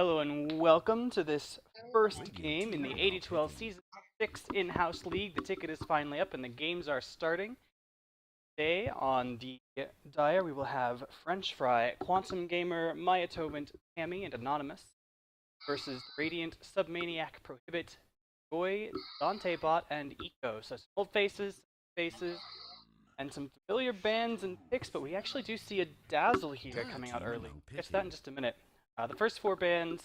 Hello and welcome to this first game in the AD2L Season 6 In-House League. The ticket is finally up and the games are starting. Today on the Dire we will have French Fry, Quantum Gamer, Mayatovant, Tammy, and Anonymous versus Radiant, Submaniac, Prohibit, Joy, DanteBot, and iqho. So some old faces, and some familiar bands and picks, but we actually do see a Dazzle here coming out early. We'll get to that in just a minute. The first four bands,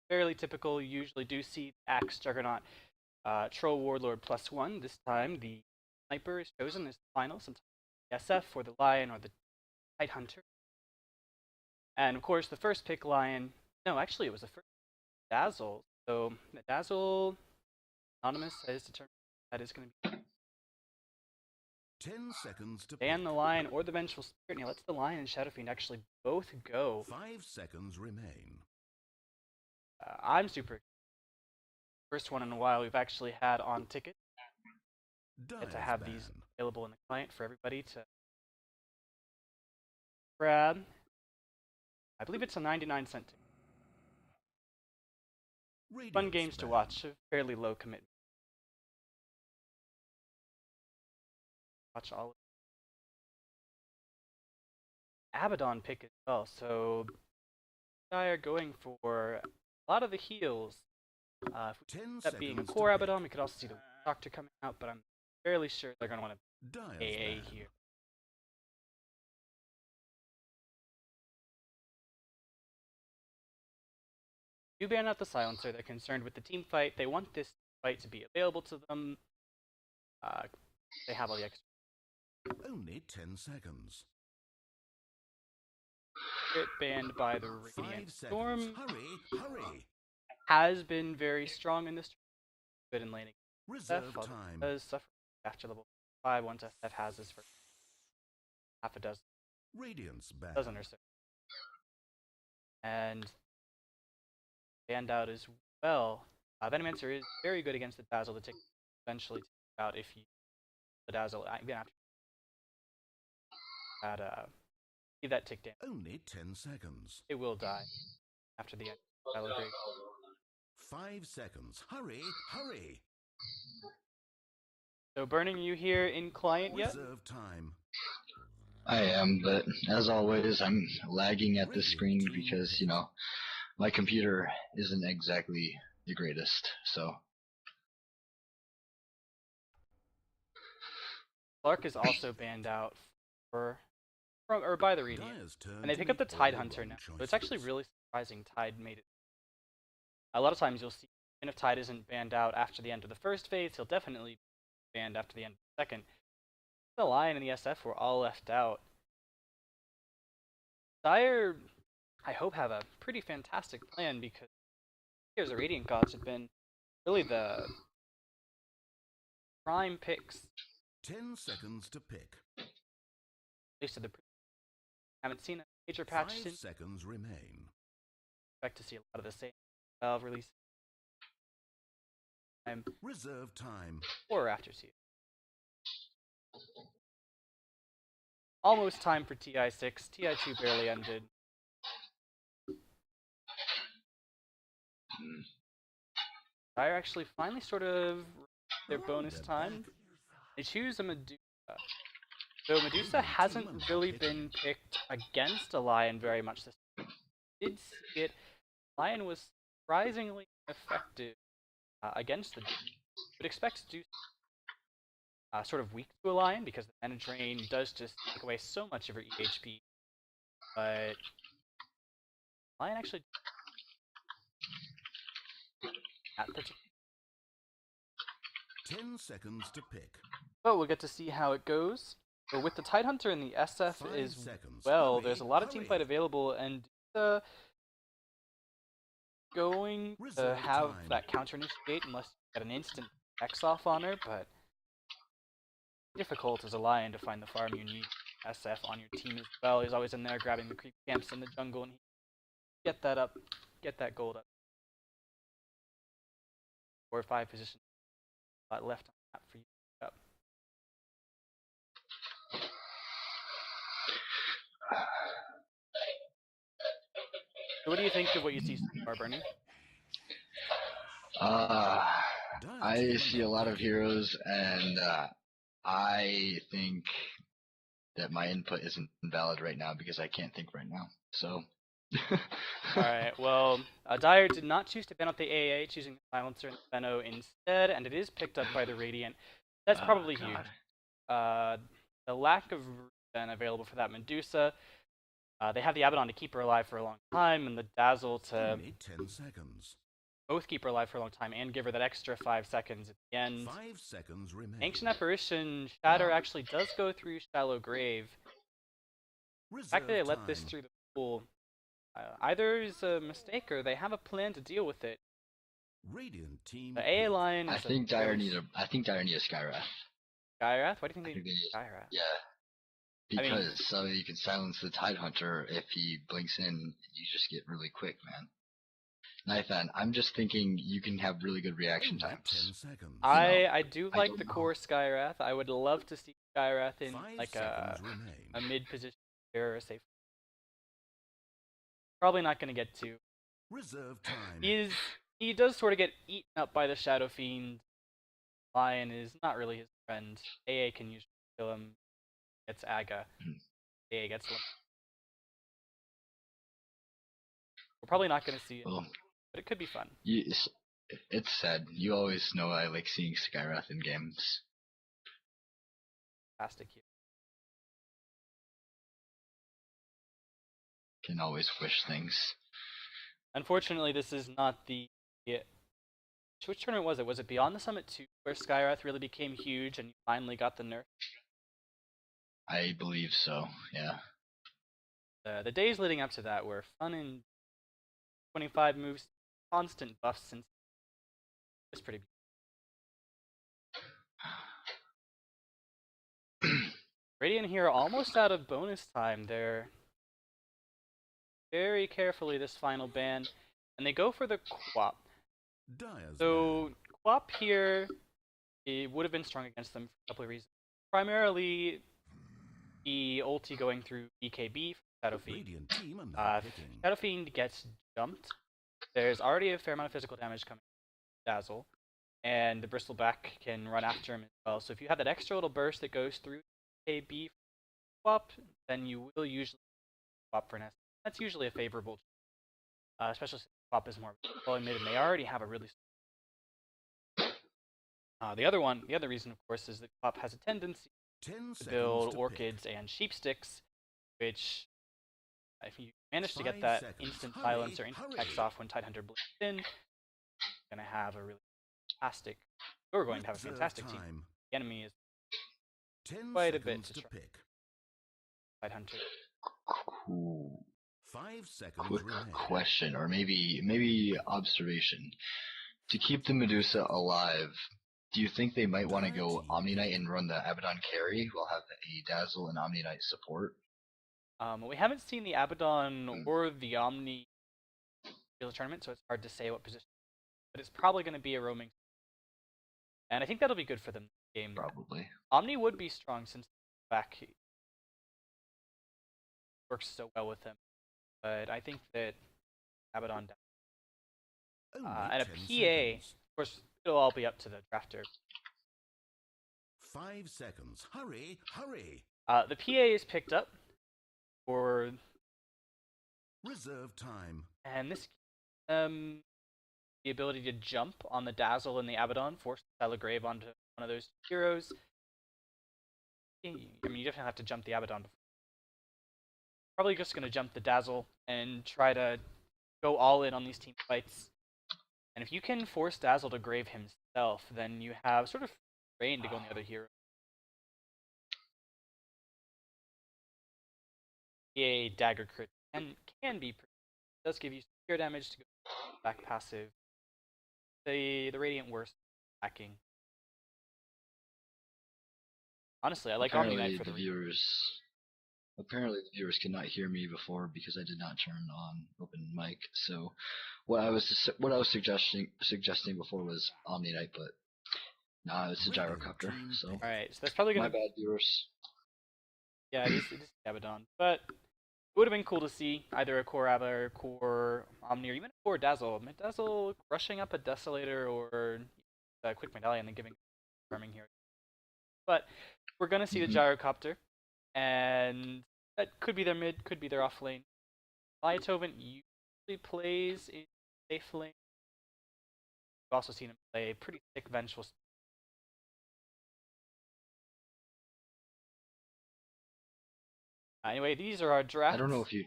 fairly typical. You usually do see Axe, Juggernaut, Troll, Warlord +1. This time the Sniper is chosen as the final, sometimes the SF or the Lion or the Tidehunter. And of course the first pick Lion, no actually it was the first Dazzle. So the Dazzle, Anonymous has determined that is going to be 10 seconds to ban the Lion or the Vengeful Spirit, and he lets the Lion and Shadow Fiend actually both go. 5 seconds remain. I'm super excited. First one in a while we've actually had on ticket. Get to have these available in the client for everybody to grab. I believe it's a 99-cent ticket. Fun games to watch, fairly low commitment. Watch all of Abaddon pick as well, so I are going for a lot of the heals. That being a core Abaddon, we could also see the Doctor coming out, but I'm fairly sure they're going to want to AA here. Do ban out the Silencer. They're concerned with the team fight. They want this fight to be available to them. They have all the extra. Only 10 seconds. Get banned by the Radiant Storm. Hurry! Has been very strong in this tournament. Good in laning. Reserve time. Does suffer after level 5 once SF has his first half a dozen. Radiance banned. Dozen or so. And banned out as well. Venomancer is very good against the Dazzle to take eventually take out if you the Dazzle. I'm gonna have to see that tick down. Only 10 seconds. It will die after the end. I'll agree. 5 seconds. Hurry! So burning you here in client yet? Reserve time. I am, but as always, I'm lagging at this screen because, you know, my computer isn't exactly the greatest, so. Clark is also banned out by the Radiant. And they pick up the Tidehunter now. So it's actually really surprising Tide made it. A lot of times you'll see, even if Tide isn't banned out after the end of the first phase, he'll definitely be banned after the end of the second. The Lion and the SF were all left out. Dire, I hope, have a pretty fantastic plan because here's the Radiant Gods have been really the prime picks. 10 seconds to pick. At least of the haven't seen a major patch 5 since. seconds remain. Expect to see a lot of the same valve release. Reserve time. Or after season. Almost time for TI6. TI2 barely ended. Dire actually finally sort of their bonus time. They choose a Medusa. So Medusa hasn't really been picked against a Lion very much this time. Did see it. Lion was surprisingly effective against the Duke. Would expect to do sort of weak to a Lion because the mana drain does just take away so much of her EHP. But Lion actually at the 10 seconds to pick. But we'll get to see how it goes. So with the Tidehunter and the SF as well, there's a lot of teamfight available, and going to have that counter initiate unless you get an instant X off on her, but difficult as a Lion to find the farm you need. SF on your team as well. He's always in there grabbing the creep camps in the jungle, and get that up, get that gold up. 4 or 5 positions left on the map for you to pick up. So what do you think of what you see so far, Bernie? Uh, Dire I team see a lot of heroes, and I think that my input isn't valid right now because I can't think right now. So. Alright, well, Dire did not choose to ban out the AA, choosing the Silencer and the Benno instead, and it is picked up by the Radiant. That's Oh, probably huge. God. The lack of then available for that Medusa. They have the Abaddon to keep her alive for a long time, and the Dazzle to Only 10 seconds. both keep her alive for a long time and give her that extra 5 seconds at the end. 5 seconds remain. Ancient Apparition Shatter actually does go through Shallow Grave. The fact that they let this through the pool either is a mistake or they have a plan to deal with it. Radiant team. The AA line is I think Dire need a Skywrath. Skywrath? Why do you think I they think need they- Skywrath? Yeah. I mean- Because you can silence the Tidehunter if he blinks in. You just get really quick, man. Nathan, I'm just thinking you can have really good reaction Only times. 10 seconds. I do I like don't the know. core Skywrath. I would love to see Skywrath in 5 like seconds remain. a mid position or a safe. Probably not going to get to. Reserve time. He does sort of get eaten up by the Shadow Fiend. Lion is not really his friend. AA can usually kill him. Gets Aga. AA gets him. We're probably not going to see it, Well, but it could be fun. it's sad. You always know I like seeing Skywrath in games. Fantastic here. Can always wish things. Unfortunately, this is not the. Which tournament was it? Was it Beyond the Summit 2 where Skywrath really became huge and you finally got the nerf? I believe so, yeah. The days leading up to that were fun and 25 moves, constant buffs since it's pretty. Radiant here almost out of bonus time. They're very carefully this final ban, and they go for the Quap. Dire's So man. Quap here, it would have been strong against them for a couple of reasons. Primarily, the ulti going through BKB from Shadow Fiend. Radiant team are now If picking. Shadow Fiend gets jumped, there's already a fair amount of physical damage coming from Dazzle, and the Bristleback can run after him as well. So if you have that extra little burst that goes through BKB Quap, then you will usually Quap for Nest. That's usually a favorable, especially since Quap is more flowing mid, and they already have a really. The other reason, of course, is that Quap has a tendency 10 to seconds build to Orchids and Sheep Sticks, which, if you manage to get 5 that seconds. instant Hurry, silence or instant hurry. Hex off when Tidehunter blinks in, you're gonna have a really fantastic. You're going to have a Reserve fantastic team. time. The enemy is 10 quite a bit seconds to to try. pick. Tidehunter. Cool. 5 seconds Quick remain. question, or maybe observation. To keep the Medusa alive, do you think they might want to Dire go team Omni Knight pick. and run the Abaddon carry while have a Dazzle and Omni Knight support? We haven't seen the Abaddon or the Omni in the tournament, so it's hard to say what position. But it's probably going to be a roaming, and I think that'll be good for them this game. Probably. Omni would be strong since back works so well with him, but I think that Abaddon Only and a 10 PA, seconds. of course, it'll all be up to the drafter. 5 seconds. Hurry, hurry. The PA is picked up for, Reserve time. and this the ability to jump on the Dazzle and the Abaddon, force Telegrave onto one of those heroes. I mean, you definitely have to jump the Abaddon. Probably just going to jump the Dazzle and try to go all in on these team fights. And if you can force Dazzle to grave himself, then you have sort of reign to go on the other hero. A dagger crit can be pretty. It does give you spear damage to go back passive. The Radiant worst hacking. Honestly, I like Omni Knight for the viewers. Apparently, the viewers could not hear me before because I did not turn on open mic. So, what I was suggesting before was Omni Knight, but nah, it's a gyrocopter. So, Alright, so that's probably my gonna bad, viewers. yeah, it is Abaddon. But It would have been cool to see either a Core Ava or Core Omni or even a Core Dazzle. Dazzle rushing up a Desolator or a Quick Medallion and giving farming here. But we're going to see the Gyrocopter, and that could be their mid, could be their off lane. Lyatoven usually plays in safe lane. We've also seen him play pretty thick Vengeful. Anyway, these are our drafts. I don't know if you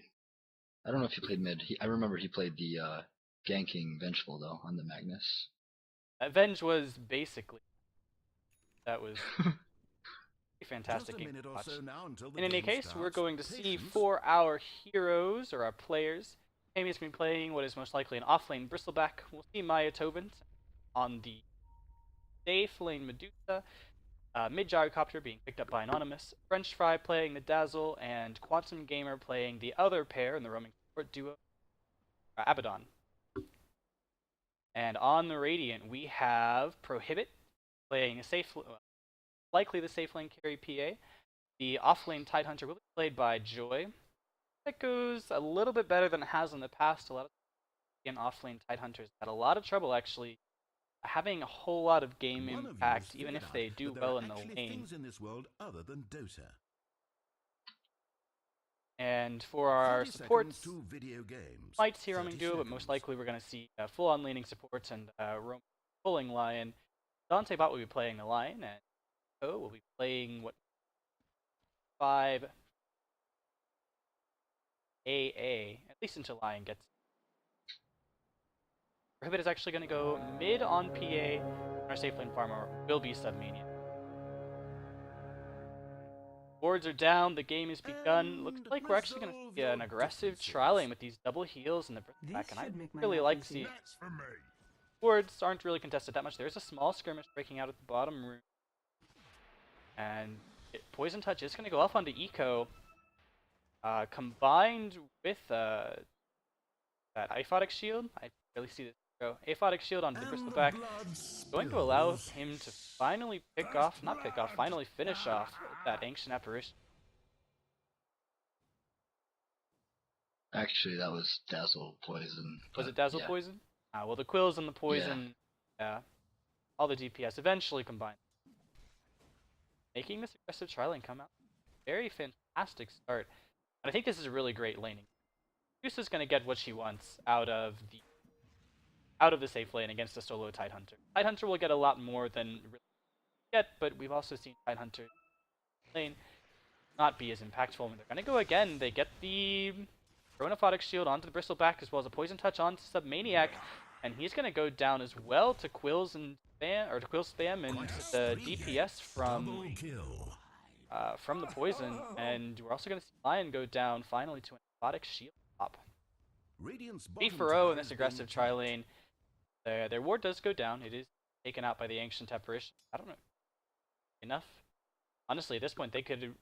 played mid. I remember he played the ganking Vengeful though on the Magnus. Venge was basically that was a fantastic game to watch. In any case, we're going to see for our heroes or our players. Amy's going to be playing what is most likely an off-lane Bristleback. We'll see Maya Tobin on the safe lane Medusa. Mid Gyrocopter being picked up by Anonymous, French Fry playing the Dazzle, and Quantum Gamer playing the other pair in the roaming support duo, Abaddon. And on the Radiant, we have Prohibit playing a safe, likely the safe lane carry PA. The off lane Tidehunter will be played by Joy. That goes a little bit better than it has in the past. A lot of off lane Tidehunters had a lot of trouble actually having a whole lot of game impact, even if they do well in the lane. In this world other than Dota. And for our supports, games, might see roaming duo, but most likely we're going to see full-on laning supports and roam pulling Lion. DanteBot will be playing the Lion, and iqho will be playing what 5 AA, at least until Lion gets. Prohibit is actually going to go mid on PA, and our safe lane farmer will be Submaniac. Boards are down, the game has begun. Looks like we're actually going to see an aggressive trialing with these double heals in the back, and I really like to see. Boards aren't really contested that much. There's a small skirmish breaking out at the bottom room, and Poison Touch is going to go off onto iqho, combined with that Aphotic Shield. I really see this. Aphotic Shield onto the Bristleback, going to allow him to finally finally finish off that Ancient Apparition. Actually, that was Dazzle Poison. Was it Dazzle Poison? Well, the Quills and the Poison, all the DPS eventually combined, making this aggressive trialing come out. Very fantastic start. And I think this is a really great laning. Medusa's going to get what she wants out of the safe lane against a solo Tidehunter. Tidehunter will get a lot more than really get, but we've also seen Tidehunter lane not be as impactful when they're going to go again. They get the Chronophotic Shield onto the Bristleback as well as a Poison Touch onto Submaniac, and he's going to go down as well to Quills and spam, or to Quill spam and the DPS from the Poison, and we're also going to see Lion go down finally to an Aphotic Shield pop. B4O in this aggressive tri-lane. Their ward does go down. It is taken out by the Ancient Apparition. I don't know. Enough? Honestly, at this point, they could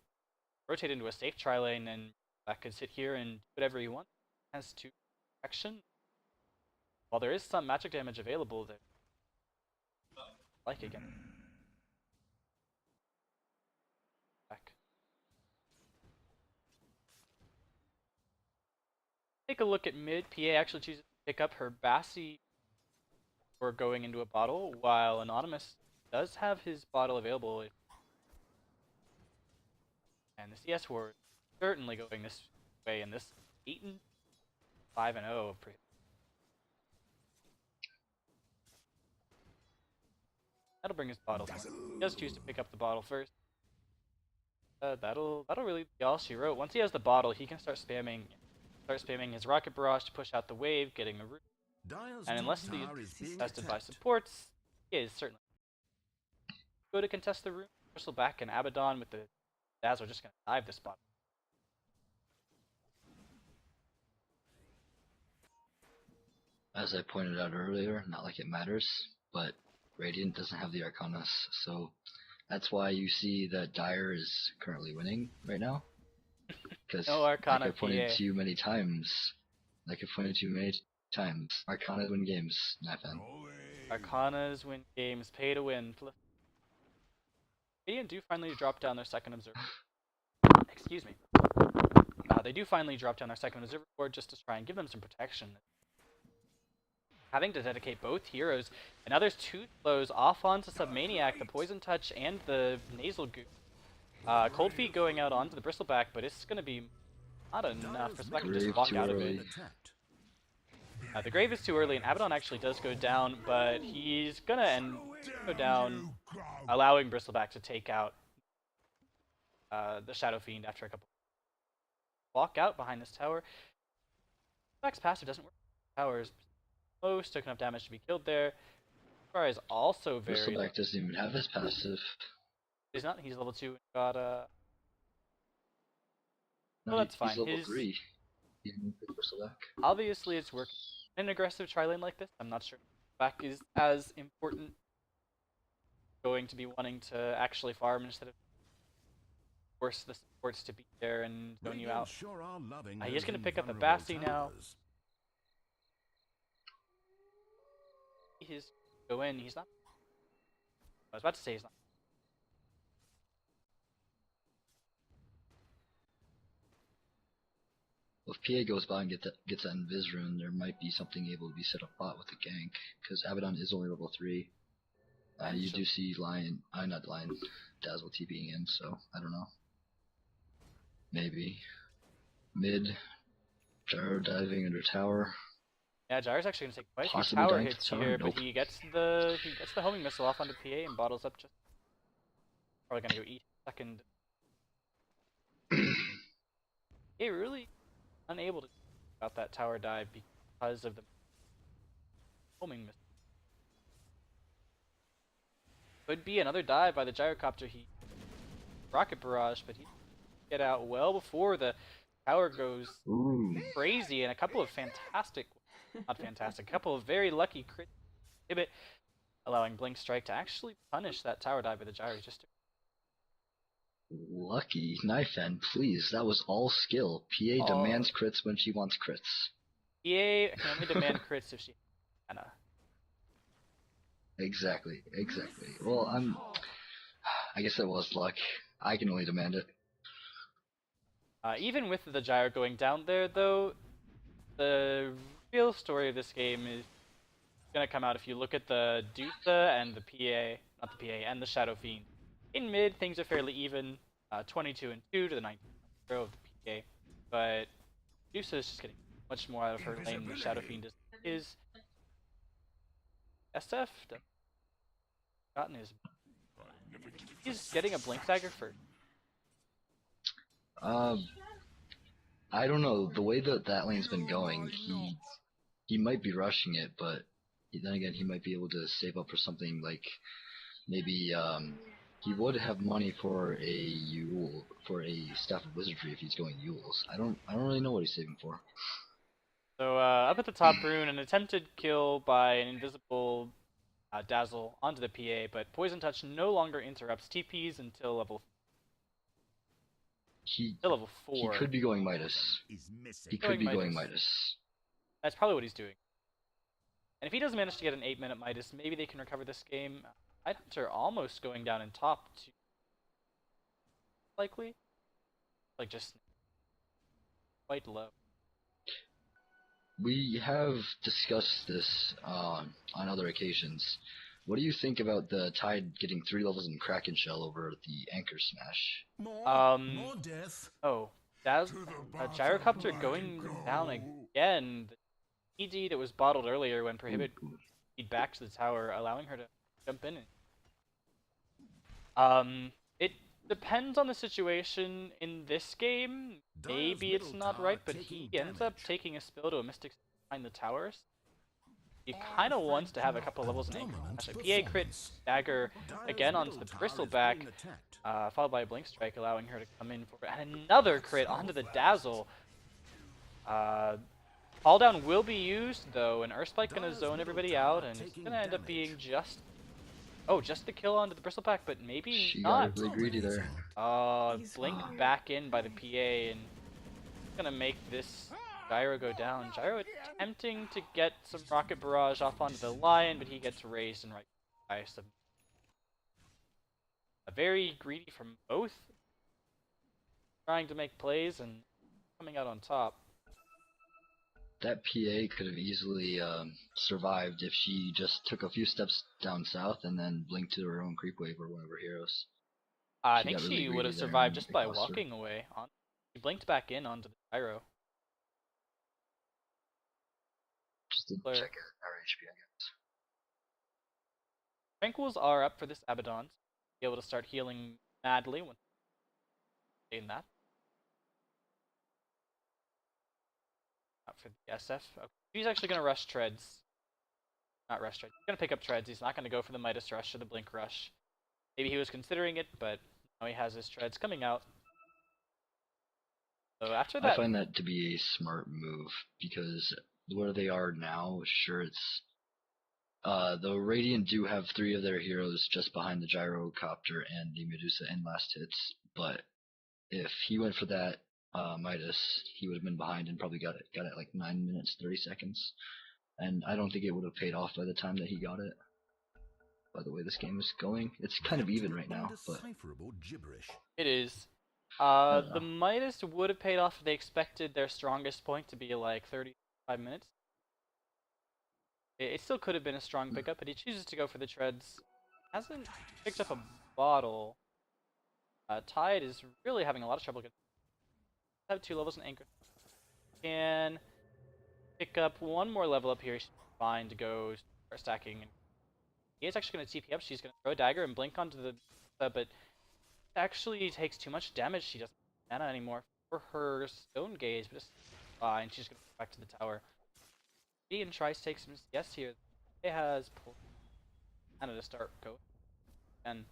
rotate into a safe tri-lane and that could sit here and do whatever he wants. Has 2 action. While there is some magic damage available, there like again. Back. Take a look at mid. PA actually chooses to pick up her Bassi for going into a bottle, while Anonymous does have his bottle available. And the CS ward certainly going this way in this 8-5-0. That'll bring his bottle. He does choose to pick up the bottle first. That'll really be all she wrote. Once he has the bottle, he can start spamming his Rocket Barrage to push out the wave, getting the root. And unless he's tested by supports, he is certainly go to contest the room. Bristleback and Abaddon with the Dazzle are just gonna dive this spot. As I pointed out earlier, not like it matters, but Radiant doesn't have the Arcanas, so that's why you see that Dire is currently winning right now. Because no Arcana like I pointed to you many times, Arcanas win games, Nathan. Arcanas win games, pay to win. Radiant do finally drop down their second observer. Excuse me. They do finally drop down their second observer board just to try and give them some protection. Having to dedicate both heroes, and now there's 2 slows off onto Submaniac, the Poison Touch, and the Nasal Goop. Cold Feet going out onto the Bristleback, but it's going to be not enough for Submaniac to just walk out of it. The Grave is too early, and Abaddon actually does go down, but he's going to go down, allowing Bristleback to take out the Shadow Fiend after a couple. Walk out behind this tower. Bristleback's passive doesn't work. Towers most took enough damage to be killed there. Scar is also very. Bristleback doesn't even have his passive. He's not. He's level 2 and got No, well, that's fine. He's level His 3. He's Bristleback. obviously it's working. In an aggressive tri-lane like this, I'm not sure back is as important. Going to be wanting to actually farm instead of force the supports to be there and zone you out. He's going to pick up the Bassi now. He's go in. He's not. I was about to say he's not. Well, if PA goes by and gets that Invis rune, there might be something able to be set up bot with the gank, because Abaddon is only level 3. You do see not Lion, Dazzle TPing in, so I don't know. Maybe. Mid, Gyro diving under tower. Yeah, Gyro's actually going to take quite a few Possibly tower dying hits to tower? here, Nope. but he gets the homing missile off onto PA and bottles up just. Probably going to go eat second. He really unable to about that tower dive because of the homing missile. Could be another dive by the gyrocopter. He rocket barrage, but he get out well before the tower goes crazy, and a couple of a couple of very lucky crit Prohibit, allowing Blink Strike to actually punish that tower dive by the gyro. Just Lucky knife end, please. That was all skill. PA demands crits when she wants crits. PA can only demand crits if she has mana. Exactly. Well, I guess it was luck. I can only demand it. Even with the gyro going down there, though, the real story of this game is gonna come out if you look at the Dusa and the PA, not the PA, and the Shadow Fiend. In mid, things are fairly even, 22 and 2 to the 19 of the PA, but Dusa is just getting much more out of her lane than the Shadow Fiend is. SF gotten his. He's getting a Blink Dagger first. I don't know. The way that lane's been going, he might be rushing it, but then again, he might be able to save up for something like maybe he would have money for a Yule, for a Staff of Wizardry if he's going Yules. I don't really know what he's saving for. So up at the top rune, an attempted kill by an invisible Dazzle onto the PA, but Poison Touch no longer interrupts TPs until level. Level 4. He could be going Midas. He could be going Midas. That's probably what he's doing. And if he does manage to get an 8-minute Midas, maybe they can recover this game. Hunter almost going down in top 2. Likely. Like just quite low. We have discussed this on other occasions. What do you think about the Tide getting 3 levels in Kraken Shell over the Anchor Smash? More death. Oh, Gyrocopter going down again. The ED that was bottled earlier when Prohibit feed back to the tower, allowing her to jump in. It depends on the situation in this game. Maybe it's not right, but he ends up taking a spill to a Mystic behind the towers. He kind of wants to have a couple levels in Anchor. A PA crit dagger again onto the Bristleback, followed by a Blink Strike, allowing her to come in for another crit onto the Dazzle. Fall down will be used though, and Earthspike gonna zone everybody out, and it's gonna end up being just the kill onto the Bristleback, but maybe she not. Got really greedy there. Blink back in by the PA, and gonna make this Gyro go down. Gyro attempting to get some rocket barrage off onto the Lion, but he gets raised and right by some. Very greedy from both, trying to make plays, and coming out on top. That PA could have easily survived if she just took a few steps down south and then blinked to her own creep wave or one of her heroes. I She think got really she would greedy have there survived and just it by cost her. walking away. She blinked back in onto the gyro. Just didn't Clear. check our HP, I guess. Tranquils are up for this Abaddon. Be able to start healing madly when in that. Not for the SF. Okay. He's actually going to rush treads. Not rush treads. He's going to pick up treads. He's not going to go for the Midas rush or the blink rush. Maybe he was considering it, but now he has his treads coming out. So after that, I find that to be a smart move because where they are now, sure it's the Radiant do have 3 of their heroes just behind the Gyrocopter and the Medusa in last hits, but if he went for that Midas, he would have been behind and probably got it like 9 minutes 30 seconds, and I don't think it would have paid off by the time that he got it. By the way this game is going, it's kind of even right now, but gibberish. it is. know. The Midas would have paid off if they expected their strongest point to be like 35 minutes. It still could have been a strong pickup, but he chooses to go for the treads. Hasn't picked up a bottle. Tide is really having a lot of trouble. Have 2 levels in Anchor. Can pick up 1 more level up here. She's fine to go start stacking. He is actually going to TP up. She's going to throw a dagger and blink onto the but it actually takes too much damage. She doesn't have mana anymore for her stone gaze, but it's fine. She's going to go back to the tower. Ian tries to take some CS here. It has pulled mana to start going. And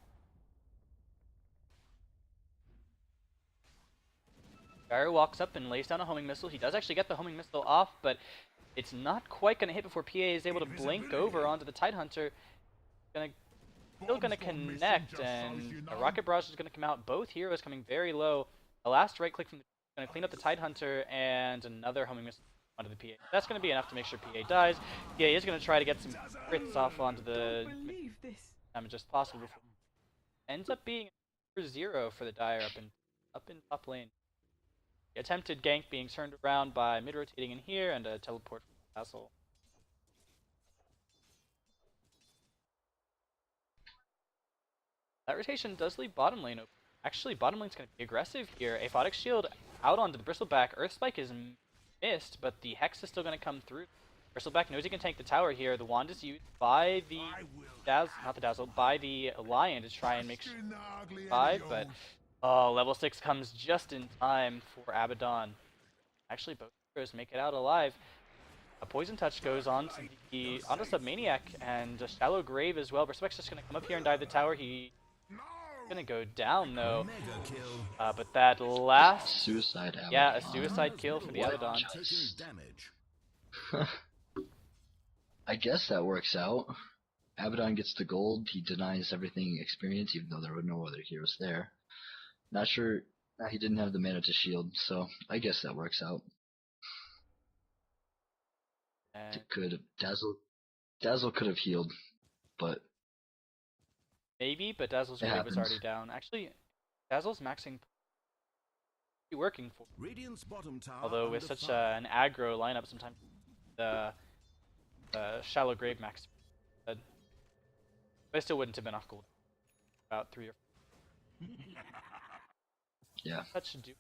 Gyro walks up and lays down a homing missile. He does actually get the homing missile off, but it's not quite going to hit before PA is able to blink over onto the Tidehunter. Still going to connect, and a Rocket Barrage is going to come out. Both heroes coming very low. The last right click from the going to clean up the Tidehunter, and another homing missile onto the PA. That's going to be enough to make sure PA dies. PA is going to try to get some crits off onto the damage as possible. Ends up being 0 for the Dire up in top lane. The attempted gank being turned around by mid-rotating in here and a teleport from the castle. That rotation does leave bottom lane open. Actually, bottom lane's going to be aggressive here. Aphotic Shield out onto the Bristleback. Earth Spike is missed, but the Hex is still going to come through. Bristleback knows he can tank the tower here. The wand is used by the by the Lion to try and make sure 5, but level 6 comes just in time for Abaddon. Actually, both heroes make it out alive. A Poison Touch goes on to onto Submaniac and a Shallow Grave as well. Respect's just going to come up here and dive the tower. He's going to go down though. But that last suicide Abaddon. Yeah, a suicide kill for the Abaddon. I guess that works out. Abaddon gets the gold. He denies everything experience, even though there were no other heroes there. Not sure. He didn't have the mana to shield, so I guess that works out. It could have Dazzle could have healed, but maybe. But Dazzle's wave was already down. Actually, Dazzle's maxing working for. Radiant's bottom tower. Although with such an aggro lineup, sometimes the Shallow Grave max, but it still wouldn't have been off gold. About 3 or 4. Yeah. That should do.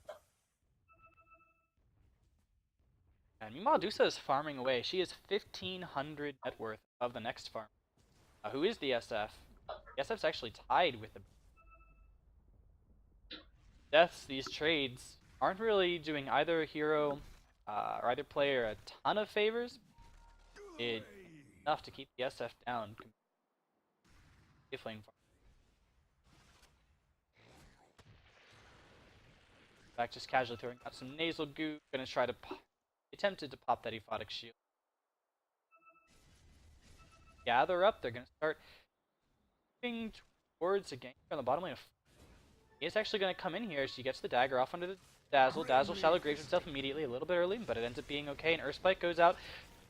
And meanwhile, Dusa is farming away. She is 1,500 net worth of the next farm. Who is the SF? The SF's actually tied with the deaths. These trades aren't really doing either hero or either player a ton of favors. It's enough to keep the SF down. Back just casually throwing out some nasal goo. Gonna try to attempted to pop that Aphotic Shield. Gather up. They're gonna start moving towards a gank on the bottom lane. He's actually gonna come in here. She gets the dagger off under the Dazzle. Dazzle Shallow Graves himself immediately, a little bit early, but it ends up being okay. And Earthspike goes out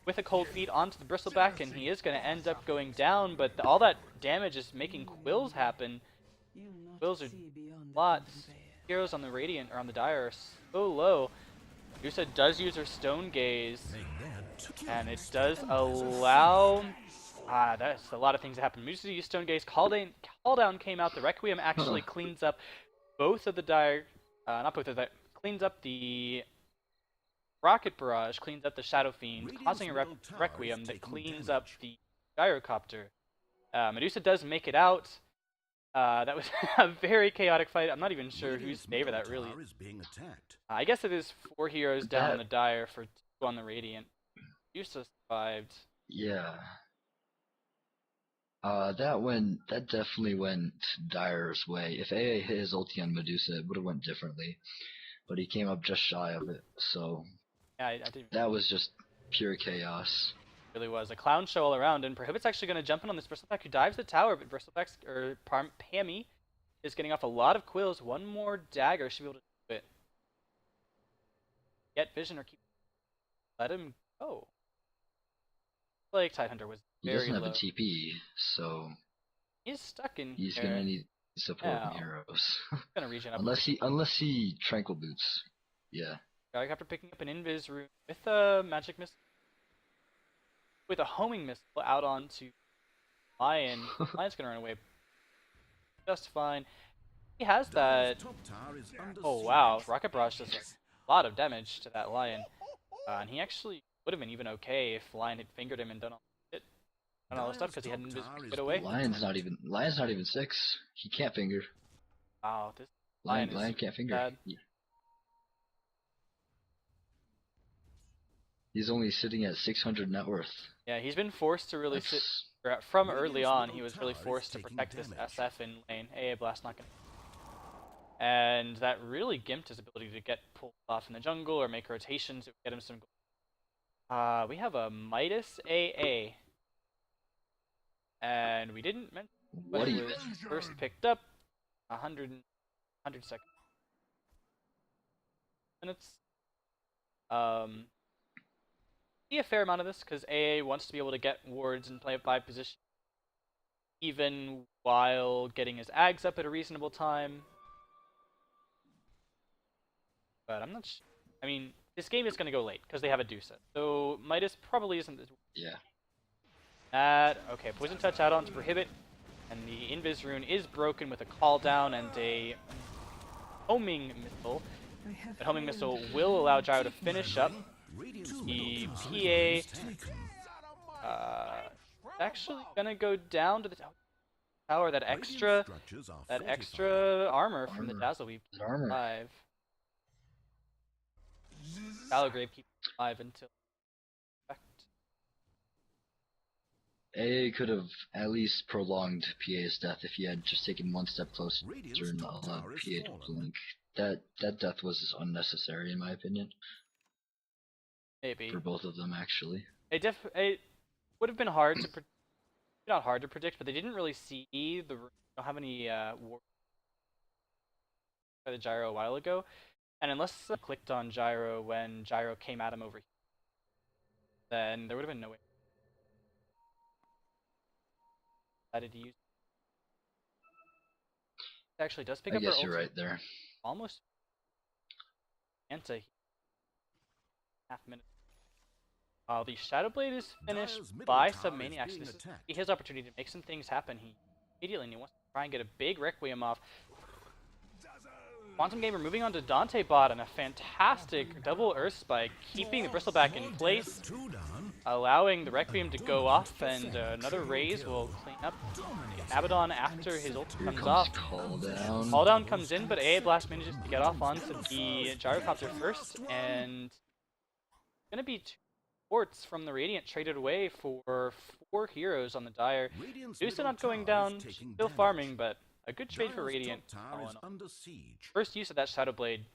with a cold feet onto the Bristleback, and he is gonna end up going down. But all that damage is making quills happen. Quills are lots. Heroes on the Radiant or on the Dire are so low. Medusa does use her Stone Gaze, Make that two. and it does allow... that's a lot of things that happen. Medusa used Stone Gaze, Call Down came out, the Requiem actually cleans up both of the dire... not both of the... cleans up the... Rocket Barrage, cleans up the Shadow Fiend, causing a Requiem that cleans up the Gyrocopter. Medusa does make it out. That was a very chaotic fight. I'm not even sure whose favor that really is. I guess it is 4 heroes down on the Dire for 2 on the Radiant. Medusa survived. Yeah. That definitely went Dire's way. If AA hit his ulti on Medusa, it would have went differently. But he came up just shy of it, so Yeah, I didn't. that was just pure chaos. Really was a clown show all around, and Prohibit's actually going to jump in on this Bristleback who dives the tower, but Bristleback's or Pammy is getting off a lot of quills. One more dagger should be able to do it. Get vision or keep. Let him go. Like Tidehunter was He very doesn't have low. a TP, so He's stuck in he's here. gonna need support Yeah. from heroes. Gonna regen up. unless he tranquil boots. Yeah. After picking up an invis rune with a magic missile, with a homing missile out onto Lion. Lion's gonna run away just fine. He has that. Oh wow, Rocket Barrage does a lot of damage to that Lion, and he actually would have been even okay if Lion had fingered him and done all it. Done all the stuff because he had an invis get away. Lion's not even 6. He can't finger. Wow, this Lion is can't finger. bad. He's only sitting at 600 net worth. Yeah, he's been forced to really sit. That's From early on, he was really forced to protect this SF in lane. AA Blast not gonna. And that really gimped his ability to get pulled off in the jungle or make rotations to get him some. We have a Midas AA. And we didn't mention what when he it was first picked up. 100 seconds. Minutes. See a fair amount of this because AA wants to be able to get wards and play a 5 position even while getting his Ags up at a reasonable time. But I'm not sure. I mean, this game is going to go late because they have a Dusa. So Midas probably isn't. Yeah. Okay, Poison Touch out onto Prohibit. And the Invis rune is broken with a call down and a homing missile. That homing missile will allow Gyro to finish up. The PA actually gonna go down to the tower. That extra armor from the Dazzle Weave alive. Valograve keeps alive until. AA could have at least prolonged PA's death if he had just taken 1 step closer and allowed PA to blink. That death was unnecessary in my opinion. Maybe. For both of them, actually. It would have been hard to not hard to predict, but they didn't really see don't have any war by the Gyro a while ago, and unless clicked on Gyro when Gyro came at him over here, then there would have been no way. Decided to use. It actually does pick up. I guess you're right there. Almost. Anti. Half minute. The Shadow Blade is finished by Submaniac. This is his opportunity to make some things happen. He immediately wants to try and get a big Requiem off. Quantum Gamer moving on to DanteBot and a fantastic double Earth Spike, keeping the Bristleback in place, allowing the Requiem to go off, and another Raise will clean up Abaddon after his ult comes off. Call down comes in, but AA Blast manages to get off onto the Gyrocopter first, and it's gonna be 2 ports from the Radiant traded away for 4 heroes on the Dire. Medusa not going down, still farming, but a good trade for Radiant. First use of that Shadow Blade,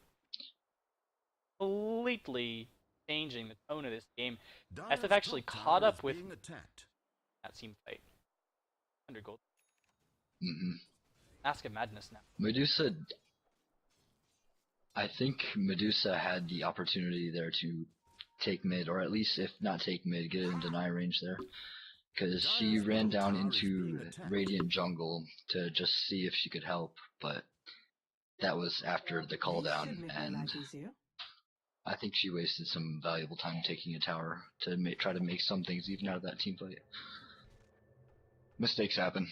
completely changing the tone of this game. SF actually caught up with that team fight. 100 gold. Mask of Madness now. Medusa. I think Medusa had the opportunity there to take mid, or at least if not take mid, get in deny range there. Because she ran down into Radiant jungle to just see if she could help, but that was after the call down, and I think she wasted some valuable time taking a tower to try to make some things even out of that team fight. Mistakes happen.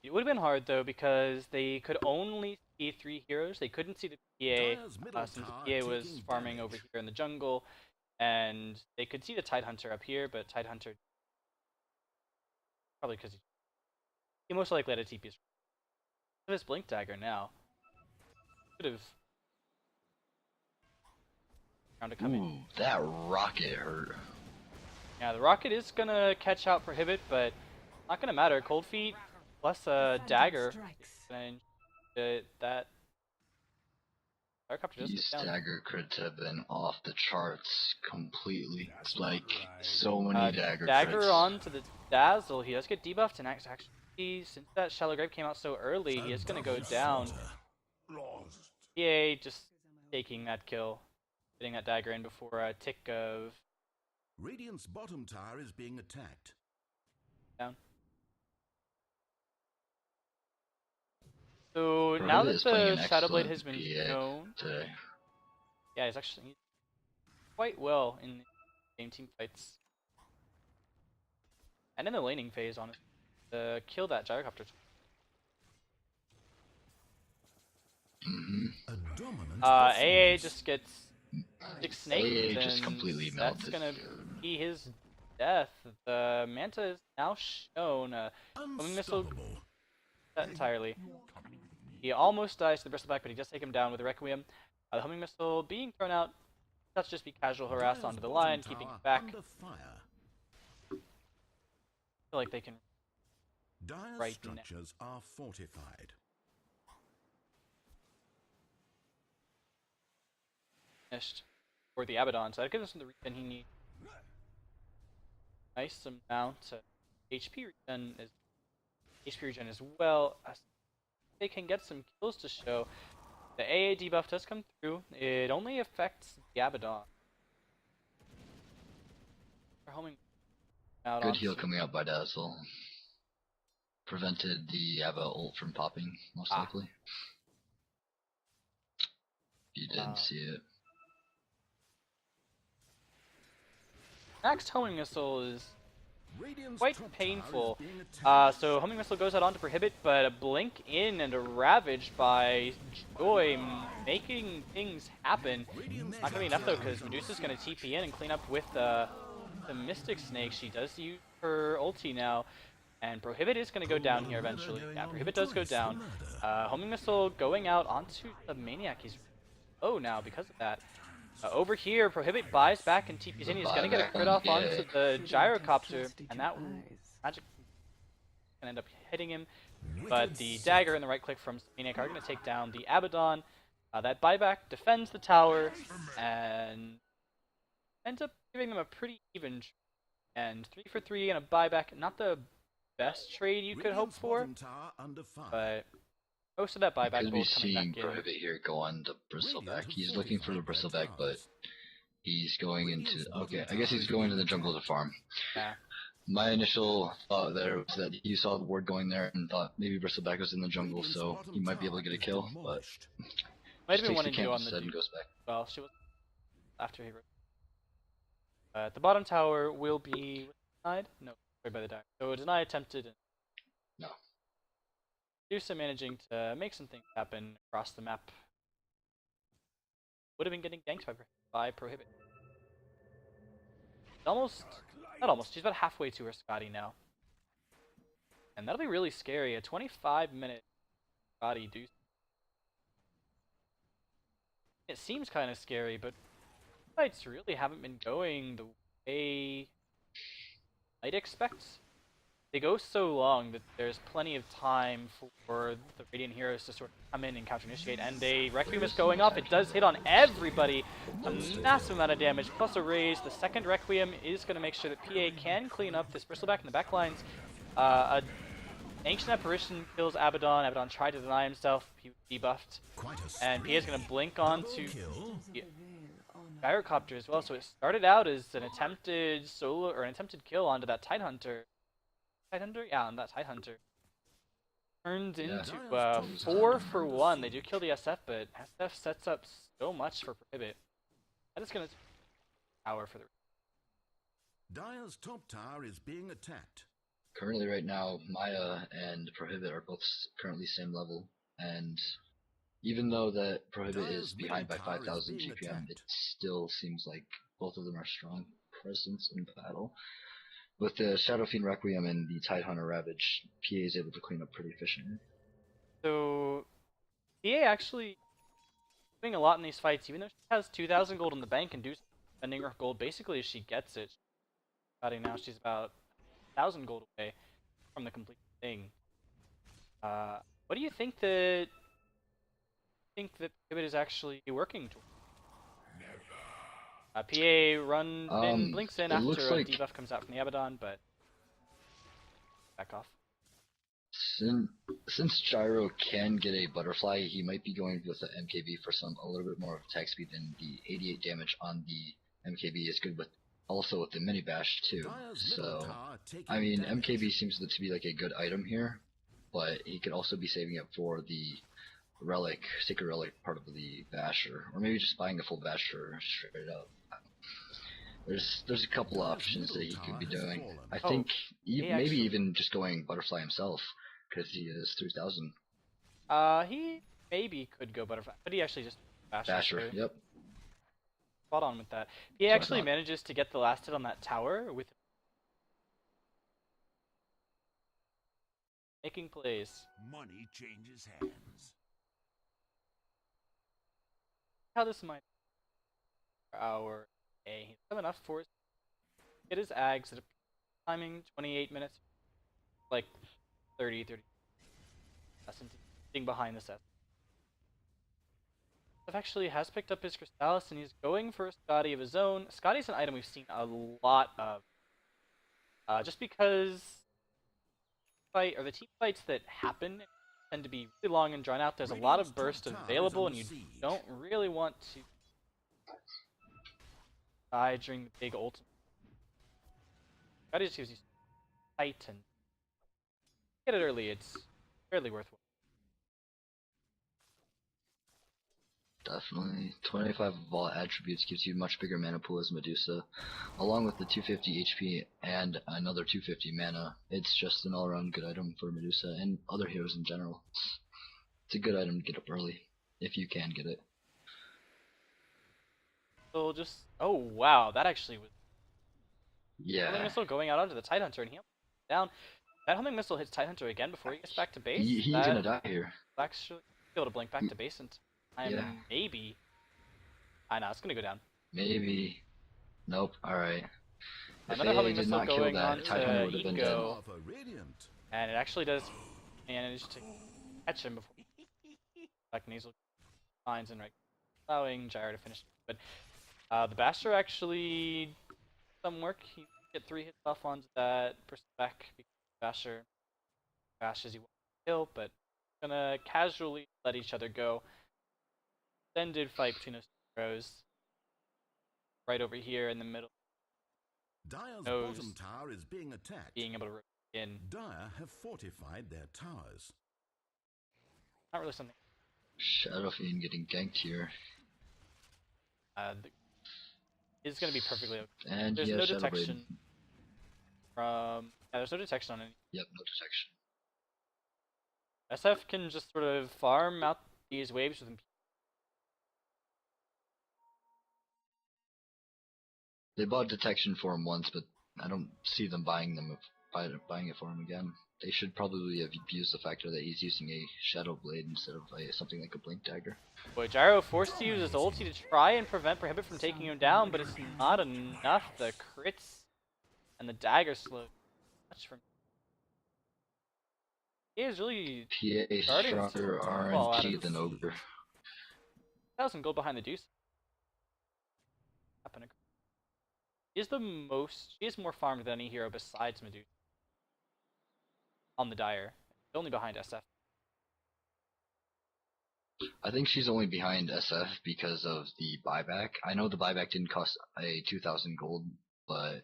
It would have been hard though because they could only see 3 heroes. They couldn't see the Dire's PA middle since tower the PA was taking farming over damage. here in the jungle, and they could see the Tidehunter up here, but Tidehunter probably because he most likely had a TP. This Blink Dagger now could have found to come in. Ooh, that rocket hurt. Yeah, the rocket is gonna catch out Prohibit, but not gonna matter. Cold Feet plus a dagger is gonna that Helicopter does These get down. dagger crits have been off the charts completely. It's like so many dagger Dagger crits. on to the Dazzle. He does get debuffed, and actually, since that Shallow Grave came out so early, he is gonna go down. PA just taking that kill, getting that dagger in before a tick of Radiant's bottom tower is being attacked. down. So Prohibit now that is playing the an Shadowblade excellent has been PA shown, today. yeah, he's actually quite well in game team fights. And in the laning phase, honestly, to kill that gyrocopter. Mm-hmm. A dominant AA performance. just gets 6 snakes, AA just and completely that's melted. gonna be his death. The Manta is now shown. Homing Missile Unstoppable. that entirely. He almost dies to the Bristleback, but he does take him down with a Requiem. The Homing Missile being thrown out. That's just be casual harass Dire's onto the bottom line, tower keeping it back. under fire. Feel like they can Dire's right now. structures are fortified. Finished for the Abaddon, so that gives him the regen he needs. Nice amount of HP regen as well. They can get some kills to show. The AA debuff does come through. It only affects the Abaddon. They're homing out Good heal onto- coming out by Dazzle. Prevented the Ava ult from popping, most likely. You didn't see it. Next homing missile is Radiant's quite top tower is painful. being attacked. So homing missile goes out onto Prohibit, but a blink in and a ravage by Joy, making things happen. Not gonna be enough though, because Medusa's gonna TP in and clean up with the Mystic Snake. She does use her ulti now, and Prohibit is gonna go down here eventually. Yeah, Prohibit does go down. Homing missile going out onto Submaniac. He's low now because of that. Over here, Prohibit buys back and TP's in. He's gonna get a crit off onto the gyrocopter, and that magic gonna end up hitting him. But the dagger and the right click from Submaniac are gonna take down the Abaddon. That buyback defends the tower and ends up giving them a pretty even trade. And 3 for 3 and a buyback. Not the best trade you could hope Radiant's for, bottom tower under fire. but most of that buyback Could will be coming seeing back in. Prohibit here go on the Bristleback. Radiant He's have looking for the fortified their Bristleback, but towers. he's going into. Radiant's Okay, bottom I guess tower he's is going to being the jungle to farm. Yeah. My initial thought there was that he saw the ward going there and thought maybe Bristleback was in the jungle, Radiant's so bottom he might be able to tower get a is kill, but demolished. Might just have been takes the wanting to camp go on the instead and dupe. goes back. Well, she was after he. The bottom tower will be denied. No, sorry by the dagger. So deny attempted. And No. Medusa managing to make some things happen across the map. Would have been getting ganked by Prohibit. Almost, not almost. She's about halfway to her Scotty now, and that'll be really scary. A 25-minute Scotty do. It seems kind of scary, but fights really haven't been going the way I'd expect. They go so long that there's plenty of time for the Radiant heroes to sort of come in and counter-initiate, and they Requiem is going off. It does hit on everybody. A massive amount of damage, plus a raise. The second Requiem is going to make sure that PA can clean up this Bristleback in the back lines. A Ancient Apparition kills Abaddon. Abaddon tried to deny himself. He was debuffed. And PA is going to blink onto the Gyrocopter as well. So it started out as an attempted solo or an attempted kill onto that Tidehunter. Tidehunter? Yeah, on that Tidehunter. turns Yeah. into Dire's 4 top for tower 1. They is do kill the SF, but SF sets up so much for Prohibit. That is going to tower for the. Dire's top tower is being attacked. Currently, right now, Maya and Prohibit are both currently same level, and even though that Prohibit is Dire's behind by middle tower is 5,000 being GPM, it attacked. still seems like both of them are strong presence in battle. With the Shadow Fiend Requiem and the Tidehunter Ravage, PA is able to clean up pretty efficiently. So, PA actually doing a lot in these fights, even though she has 2,000 gold in the bank and do spending her gold basically as she gets it. Now she's about 1,000 gold away from the complete thing. What do you think that Prohibit is actually working towards? PA runs in, blinks in It after looks a like debuff comes out from the Abaddon, but back off. since Gyro can get a butterfly, he might be going with the MKB for a little bit more of attack speed, and the 88 damage on the MKB is good with also with the mini bash too. Dire's middle So tower taking I mean, damage. MKB seems to be like a good item here, but he could also be saving it for the relic, sacred relic part of the basher, or maybe just buying the full basher straight up. There's a couple Dire's options that middle he could be tower has doing. fallen. I Oh, think he maybe actually- even just going butterfly himself, because he is 3,000. He maybe could go butterfly, but he actually just Basher, so yep. spot on with that. He That's what I actually thought. manages to get the last hit on that tower with making plays. Money changes hands. How this might our A. He's have enough force. Get his ags at a timing 28 minutes, like 30. Sitting behind the set. Actually has picked up his Crystallis and he's going for a Scotty of his own. Scotty's an item we've seen a lot of. Just because the team fights that happen tend to be really long and drawn out. There's a lot of burst available and you don't really want to die during the big ultimate. Scotty just gives you fight and get it early, it's fairly worthwhile. Definitely. 25 of all attributes gives you much bigger mana pool as Medusa. Along with the 250 HP and another 250 mana, it's just an all-around good item for Medusa and other heroes in general. It's a good item to get up early, if you can get it. So just, oh wow, that actually was homing Yeah. missile going out onto the Tidehunter and he down. That homing missile hits Tidehunter again before he gets back to base. He's gonna die here. Actually, be able to blink back to base and Yeah. maybe. I know it's gonna go down. Maybe. Nope, alright. If Another AA homing did missile not kill going that, on Tidehunter to would have been dead. iqho, Of a radiant. and it actually does manage to catch him before like nasal lines and right, allowing Gyro to finish. But the Basher actually some work. He get 3 hits off onto that spec because Basher bashes you kill, but gonna casually let each other go. Extended fight between those two heroes. Right over here in the middle, Dire's Knows. bottom tower is being attacked. being able to rotate in. Dire have fortified their towers. Not really something. Shadow Fiend getting ganked here. Is gonna be perfectly okay. And There's he has no Shadow Blade. detection from. Yeah, there's no detection on any. Yep, no detection. SF can just sort of farm out these waves with. They bought detection for him once, but I don't see them buying it for him again. They should probably have used the factor that he's using a Shadow Blade instead of something like a Blink Dagger. Boy, Gyro forced to use his ulti to try and prevent Prohibit from taking him down, but it's not enough. The crits and the dagger slow much from. He is really PA Starting to stronger fall out RNG of- than Ogre. 1,000 gold behind the deuce. He is more farmed than any hero besides Medusa. On the Dire. Only behind SF. I think she's only behind SF because of the buyback. I know the buyback didn't cost a 2,000 gold, but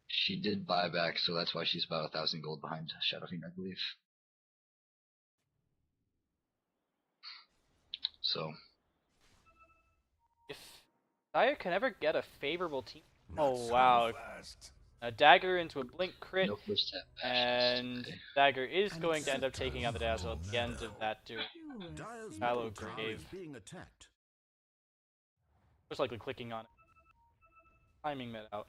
she did buy back, so that's why she's about 1,000 gold behind Shadow Fiend, I believe. So If Dyer can ever get a favorable team. Not Oh so wow. fast. A dagger into a blink crit, no first tap and passions. dagger is And going to end up accept taking out the dazzle at the end of that duel. Dyer's Shallow middle tower grave. is being attacked. Most likely clicking on it. Timing that out.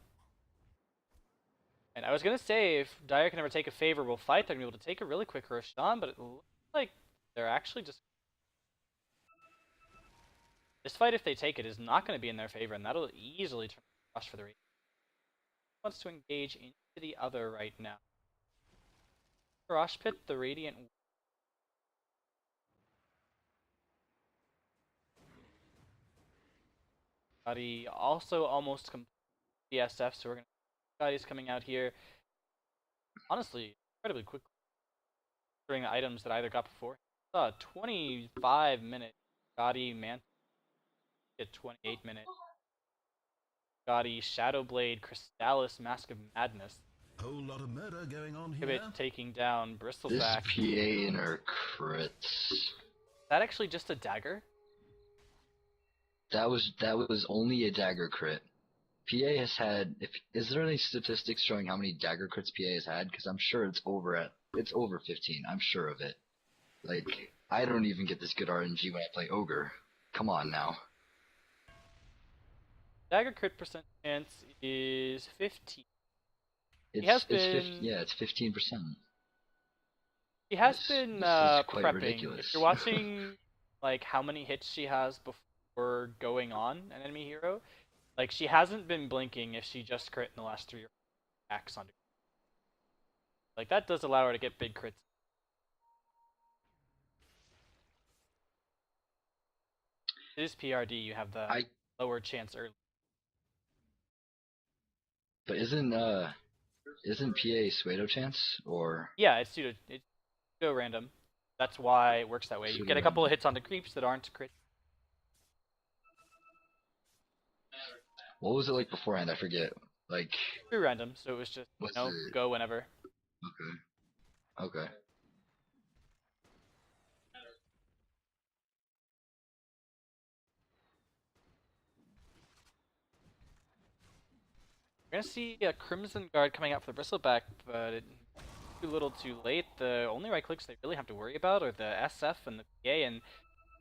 And I was gonna say, if Dyer can ever take a favorable fight, they're gonna be able to take a really quick Roshan, but it looks like they're actually just... This fight, if they take it, is not gonna be in their favor, and that'll easily turn rush for the Radiant. Wants to engage into the other right now. Rush pit, the Radiant... Body also almost complete the SF, so we're gonna... Body's coming out here. Honestly, incredibly quickly. During the items that I either got before. Saw a 25-minute Gotti man. A 28-minute Gotti Shadowblade Crystallis Mask of Madness. Whole lot of murder going on here. Prohibit taking down This Bristleback. PA in her crits. Is that actually just a dagger? That was only a dagger crit. PA has had. Is there any statistics showing how many dagger crits PA has had? Because I'm sure it's over 15. I'm sure of it. Like, I don't even get this good RNG when I play Ogre. Come on now. Dagger crit percent chance is 15. It's 15%. She has This been is quite prepping. ridiculous. If you're watching like how many hits she has before going on an enemy hero, like she hasn't been blinking if she just crit in the last 3 or 4 attacks on. Like that does allow her to get big crits. It is PRD. You have the lower chance early. But isn't PA pseudo chance or? Yeah, it's pseudo random. That's why it works that way. You get a couple of hits on the creeps that aren't crit. What was it like beforehand? I forget. Like. True random, so it was just go whenever. Okay. We're gonna see a Crimson Guard coming out for the Bristleback, but too little too late. The only right clicks they really have to worry about are the SF and the PA, and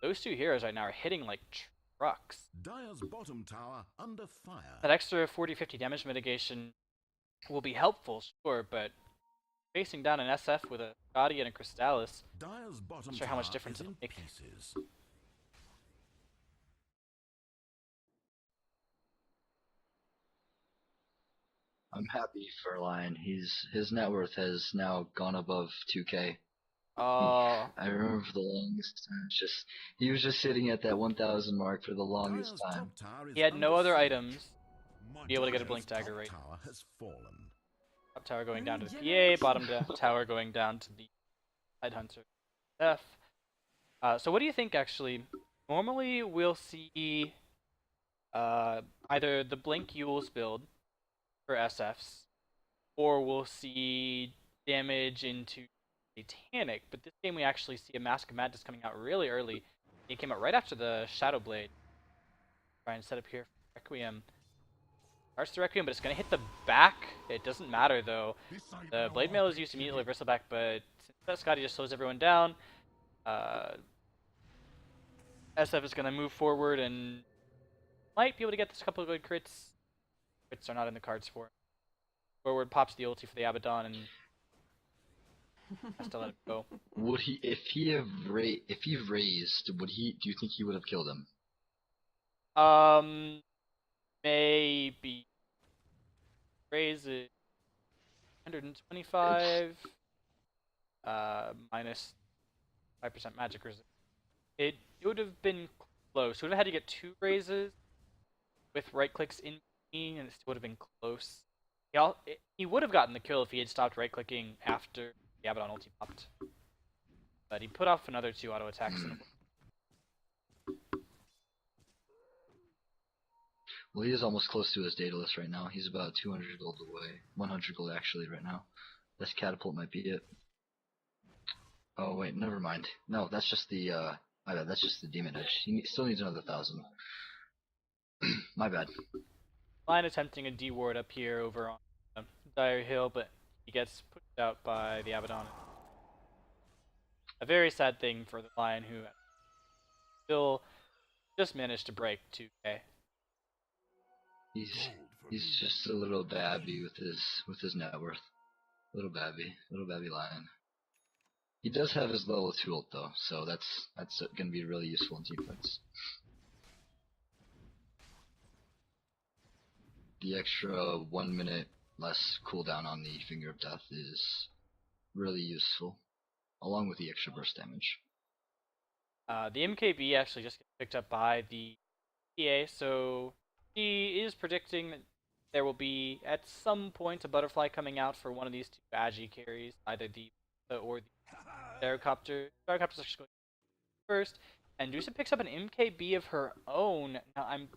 those two heroes right now are hitting like trucks. Dyer's bottom tower under fire. That extra 40-50 damage mitigation will be helpful, sure, but facing down an SF with a Gotti and a Crystallis, Dyer's bottom not sure how much tower difference is it'll in make. pieces. I'm happy for Lion. His net worth has now gone above 2K. Oh, I remember for the longest time, he was just sitting at that 1,000 mark for the longest Dyer's time. top tower is he had no under other siege. items to be able to get a Blink Dyer's Dagger top right. tower has fallen. Top tower going down to the PA, bottom tower going down to the Tidehunter F. So what do you think, actually? Normally, we'll see either the Blink Yules build for SFs, or we'll see damage into Satanic, but this game we actually see a Mask of Madness coming out really early. It came out right after the Shadowblade. Try and set up here for Requiem. Starts the Requiem, but it's going to hit the back. It doesn't matter, though. The Blade Mail is used immediately to Bristleback, but since Scotty just slows everyone down, SF is going to move forward and might be able to get this couple of good crits. Crits are not in the cards for him. Forward pops the ulti for the Abaddon and has to let it go. Would he, if he raised, do you think he would have killed him? Maybe. Raise it 125 minus 5% magic resist. It would have been close. We would have had to get 2 raises with right clicks in between, and it still would have been close. He would have gotten the kill if he had stopped right clicking after the Abaddon ulti popped. But he put off another 2 auto attacks. Well, he is almost close to his Daedalus right now. He's about 200 gold away. 100 gold actually right now. This catapult might be it. Oh wait, never mind. No, that's just the My bad, that's just the demon edge. He still needs another 1,000. My bad. Lion attempting a D ward up here over on Dire Hill, but he gets pushed out by the Abaddon. A very sad thing for the Lion, who still just managed to break 2K. He's just a little babby with his net worth. Little babby Lion. He does have his level 2 ult though, so that's gonna be really useful in team fights. The extra 1 minute less cooldown on the Finger of Death is really useful, along with the extra burst damage. The MKB actually just gets picked up by the PA, so he is predicting that there will be, at some point, a butterfly coming out for one of these two Agi carries, either the or the Gyrocopter. Gyrocopter's actually going first, and Dusa picks up an MKB of her own. Now, I'm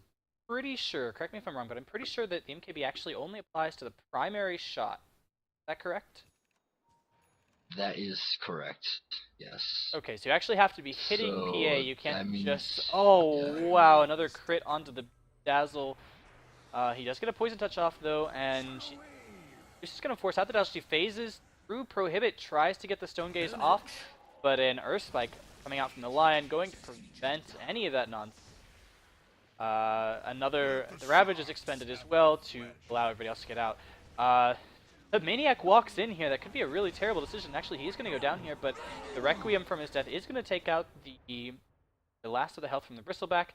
pretty sure, correct me if I'm wrong, but I'm pretty sure that the MKB actually only applies to the primary shot. Is that correct? That is correct, yes. Okay, so you actually have to be hitting So, PA, you can't means, just... Oh, yeah. wow, another crit onto the Dazzle. He does get a Poison Touch off, though, and she's just going to force out the Dazzle. She phases through Prohibit, tries to get the Stone Gaze off, but an Earth Spike coming out from the Lion, going to prevent any of that nonsense. The Ravage is expended as well to allow everybody else to get out. Submaniac walks in here. That could be a really terrible decision. Actually, he's going to go down here, but the Requiem from his death is going to take out the last of the health from the Bristleback.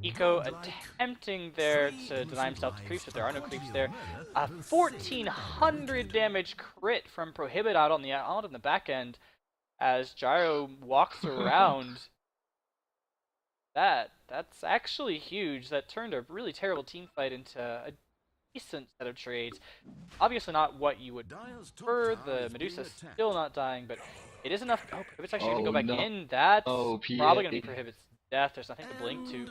iqho attempting there to deny himself to creeps, but there are no creeps there. 1,400 damage crit from Prohibit out on the back end as Gyro walks around. That's actually huge. That turned a really terrible team fight into a decent set of trades. Obviously not what you would prefer. The Medusa's still not dying, but it is enough. Oh, Prohibit's actually going to go back in. That's probably going to be Prohibit's death. There's nothing to blink to.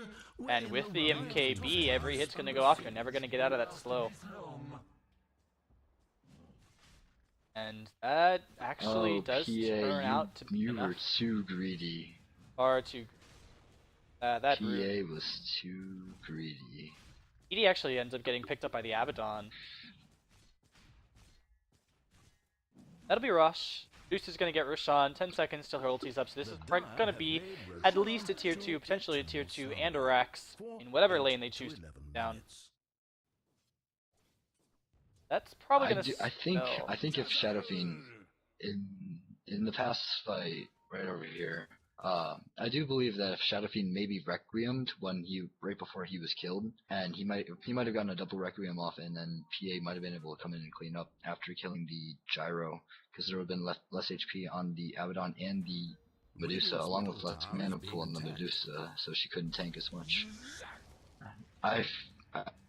And with the MKB, every hit's going to go off. You're never going to get out of that slow. And that actually does turn out to be enough. You were too greedy. Far too. That PA was too greedy. ED actually ends up getting picked up by the Abaddon. That'll be Rush. Deuce is going to get Roshan. 10 seconds till her ulti's up, so this is going to be at least a tier 2, potentially a tier 2, and a Rax in whatever lane they choose to put down. That's probably going to I think if Shadow Fiend in the past fight right over here, I do believe that if Shadow Fiend maybe Requiemed right before he was killed, and he might have gotten a double Requiem off, and then PA might have been able to come in and clean up after killing the Gyro, because there would have been less HP on the Abaddon and the Medusa, along with less mana pool on the Medusa, so she couldn't tank as much.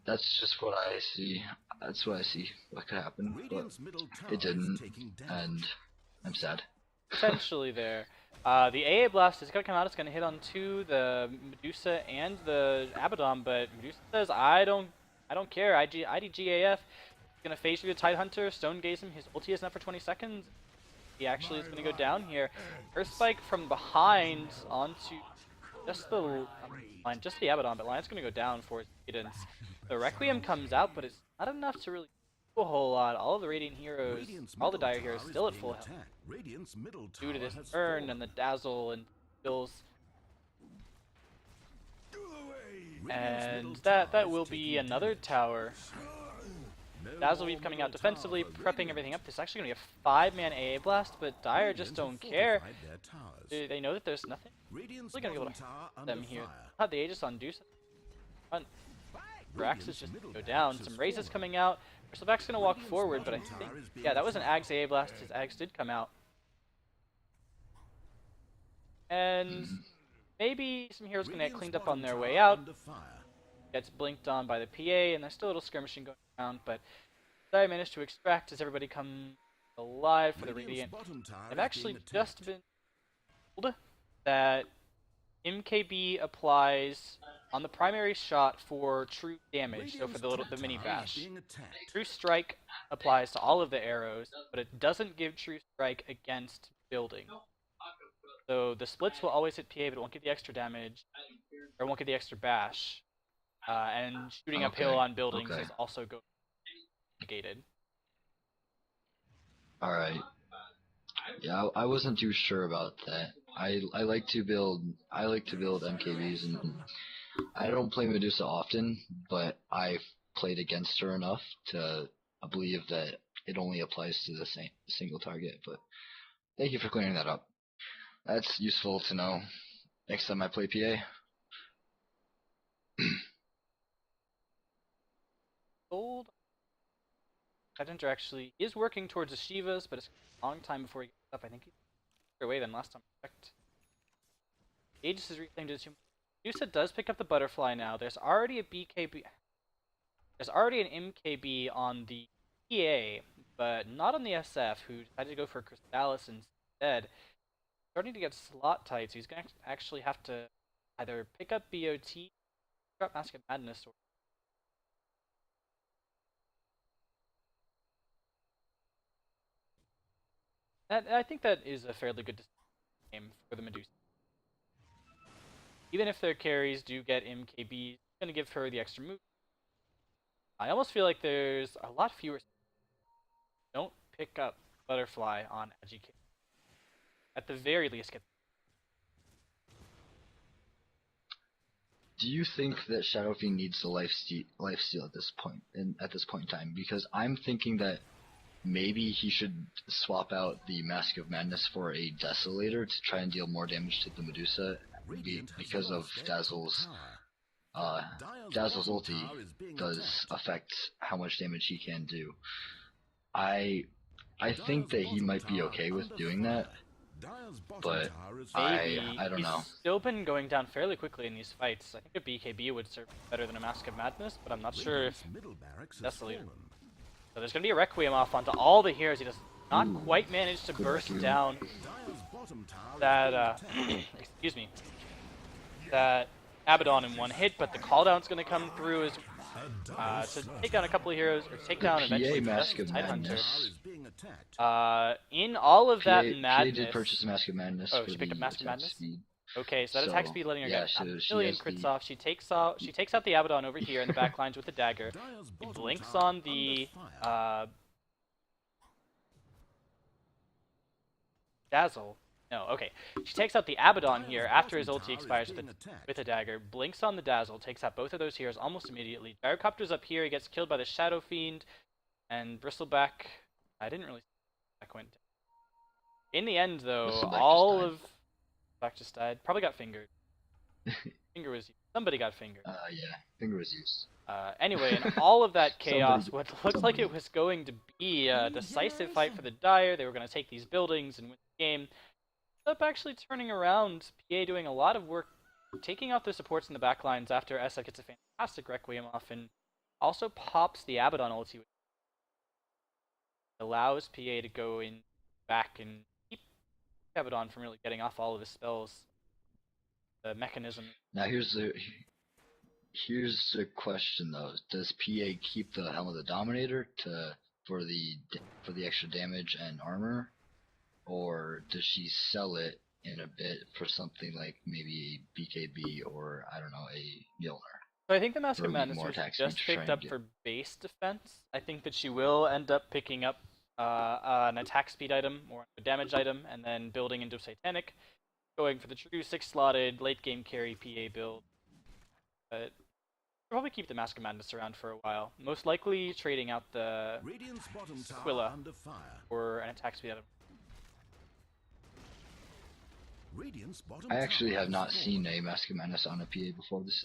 That's just what I see. That's what I see. What could happen, but it didn't, and I'm sad. Essentially there. The AA Blast is going to come out. It's going to hit onto the Medusa and the Abaddon, but Medusa says, I don't care. IDGAF. He's going to phase through the Tidehunter, Stone Gaze him. His ulti is not for 20 seconds. He actually is going to go down here. Earth Spike from behind onto just the Abaddon, but Lion's going to go down for his cadence. The Requiem comes out, but it's not enough to really do a whole lot. All of the Radiant heroes, all the Dire heroes still at full health due to this burn and the Dazzle and kills. And that will be another tower. Dazzle Weave coming out defensively, prepping everything up. This is actually going to be a 5-man AA Blast, but Dire just don't care. They know that there's nothing really going to be able to hurt them here. Had the Aegis on Deuce. Rax is just going to go down. Some Razes coming out. Bristleback's going to walk forward, but I think, yeah, that was an Ags AA Blast. His Ags did come out. And maybe some heroes going to get cleaned up on their way out. Gets blinked on by the PA, and there's still a little skirmishing going around, but I managed to extract as everybody comes alive for the Radiant. I've actually just been told that MKB applies on the primary shot for true damage, so for the mini bash. True Strike applies to all of the arrows, but it doesn't give True Strike against building. So the splits will always hit PA, but it won't get the extra damage, or it won't get the extra bash. And shooting uphill on buildings is also negated. Alright. Yeah, I wasn't too sure about that. I like to build MKBs, and I don't play Medusa often, but I've played against her enough to believe that it only applies to the same single target. But thank you for clearing that up. That's useful to know next time I play PA. Gold. Tidehunter actually is working towards the Shivas, but it's a long time before he gets up. I think he's further away than last time I checked. Aegis is reclaimed as human. Medusa does pick up the butterfly now. There's already a BKB. There's already an MKB on the PA, but not on the SF, who decided to go for Crystallis instead. Starting to get slot tight, so he's going to actually have to either pick up BOT, drop Mask of Madness, or I think that is a fairly good game for the Medusa. Even if their carries do get MKB, it's going to give her the extra move. I almost feel like there's a lot fewer. Don't pick up Butterfly on Agi. At the very least, get. Do you think that Shadow Fiend needs the lifesteal at this point in time? Because I'm thinking that maybe he should swap out the Mask of Madness for a Desolator to try and deal more damage to the Medusa, because of Dazzle's ulti does affect how much damage he can do. I think that he might be okay with doing that, but I don't know. He's still been going down fairly quickly in these fights. I think a BKB would serve better than a Mask of Madness, but I'm not sure if Desolator. So there's going to be a Requiem off onto all the heroes. He does not quite manage to burst down that, excuse me, that Abaddon in one hit, but the cooldown's going to come through as to take down a couple of heroes, or take down eventually Mask of Tidehunter. In all of that madness... PA did purchase Mask of Madness. Oh, she picked up Mask of Madness? Speed. Okay, so that attack speed letting her get a she million crits off. She takes out the Abaddon over here in the back lines with the dagger. He blinks on the Dazzle. No, okay. She takes out the Abaddon here after his ulti expires with a dagger, blinks on the Dazzle, takes out both of those heroes almost immediately. Gyrocopter's up here, he gets killed by the Shadow Fiend, and Bristleback... I didn't really see that went down. In the end, though, all of... Back just died. Probably got fingered. Finger was used. Somebody got fingered. Yeah. Finger was used. Anyway, in all of that chaos, what looked like it was going to be a decisive fight for the Dire, they were going to take these buildings and win the game, up actually turning around, PA doing a lot of work, taking out the supports in the back lines after SF gets a fantastic Requiem off, and also pops the Abaddon ulti, which allows PA to go in back and keep Abaddon from really getting off all of his spells. The mechanism. Now here's the question though: does PA keep the Helm of the Dominator for the extra damage and armor, or does she sell it in a bit for something like maybe a BKB or I don't know, a Mjolnir? So I think the Mask of Madness was just picked up for base defense. I think that she will end up picking up an attack speed item or a damage item, and then building into Satanic, going for the true 6-slotted late game carry PA build. But we'll probably keep the Mask of Madness around for a while. Most likely trading out the Squilla for an attack speed item. I actually have not seen a Mask of Madness on a PA before. This